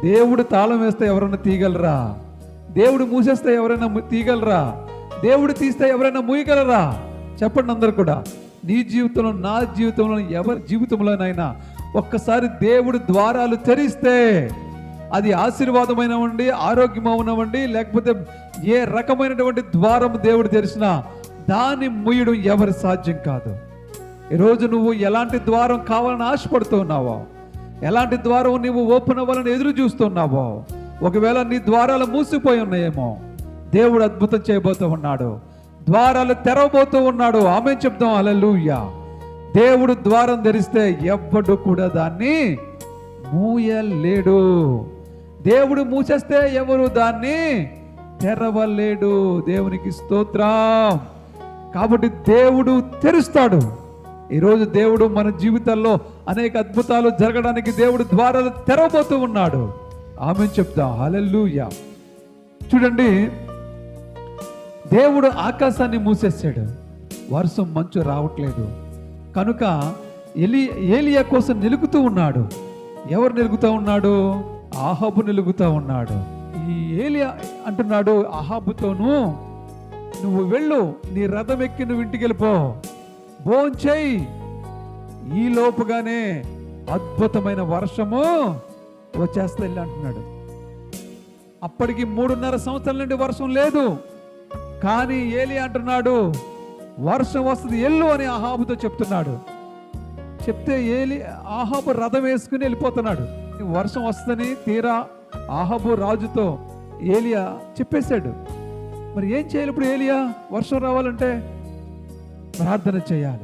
దేవుడు తాళం వేస్తే ఎవరైనా తీయగలరా? దేవుడు మూసేస్తే ఎవరైనా తీయగలరా? దేవుడు తీస్తే ఎవరైనా మూయగలరా? చెప్పండి అందరు కూడా. నీ జీవితంలో, నా జీవితంలో, ఎవరి జీవితంలోనైనా ఒక్కసారి దేవుడు ద్వారాలు తెరిస్తే, అది ఆశీర్వాదమైనవండి, ఆరోగ్యమైనవండి, లేకపోతే ఏ రకమైనటువంటి ద్వారం దేవుడు తెరిచినా దాన్ని మూయడం ఎవరి సాధ్యం కాదు. ఈరోజు నువ్వు ఎలాంటి ద్వారం కావాలని ఆశపడుతూ ఉన్నావో, ఎలాంటి ద్వారం నువ్వు ఓపెన్ అవ్వాలని ఎదురు చూస్తున్నావో, ఒకవేళ నీ ద్వారాలు మూసిపోయి ఉన్నాయేమో, దేవుడు అద్భుతం చేయబోతూ ఉన్నాడు. ద్వారాలు తెరవబోతూ ఉన్నాడు. ఆమేన్ చెప్దాం. హల్లెలూయా. దేవుడు ద్వారం తెరిస్తే ఎవ్వడు కూడా దాన్ని మూయలేడు. దేవుడు మూసేస్తే ఎవరు దాన్ని తెరవలేడు. దేవునికి స్తోత్రం. కాబట్టి దేవుడు తెరుస్తాడు. ఈరోజు దేవుడు మన జీవితాల్లో అనేక అద్భుతాలు జరగడానికి దేవుడు ద్వారాలు తెరవబోతూ ఉన్నాడు. ఆమేన్ చెప్దాం. హల్లెలూయా. చూడండి, దేవుడు ఆకాశాన్ని మూసేసాడు, వర్షం మంచు రావట్లేదు. కనుక ఏలియా కోసం నిలుగుతూ ఉన్నాడు. ఎవరు నిలుగుతూ ఉన్నాడు? ఆహాబు నిలుగుతూ ఉన్నాడు. ఈ ఏలియా అంటున్నాడు ఆహాబుతోను, నువ్వు వెళ్ళు, నీ రథం ఎక్కి నువ్వు ఇంటికి వెళ్ళిపో, భోంచేయి, ఈ లోపుగానే అద్భుతమైన వర్షము వచ్చేస్తా వెళ్ళి అంటున్నాడు. అప్పటికి 3.5 సంవత్సరాల నుండి వర్షం లేదు. కానీ ఏలియా అంటున్నాడు వర్షం వస్తుంది, ఎల్లు అని ఆహాబుతో చెప్తున్నాడు. చెప్తే ఆహాబు రథం వేసుకుని వెళ్ళిపోతున్నాడు. వర్షం వస్తుందని తీరా ఆహాబు రాజుతో ఏలియా చెప్పేశాడు. మరి ఏం చేయాలి ఇప్పుడు ఏలియా? వర్షం రావాలంటే ప్రార్థన చేయాలి.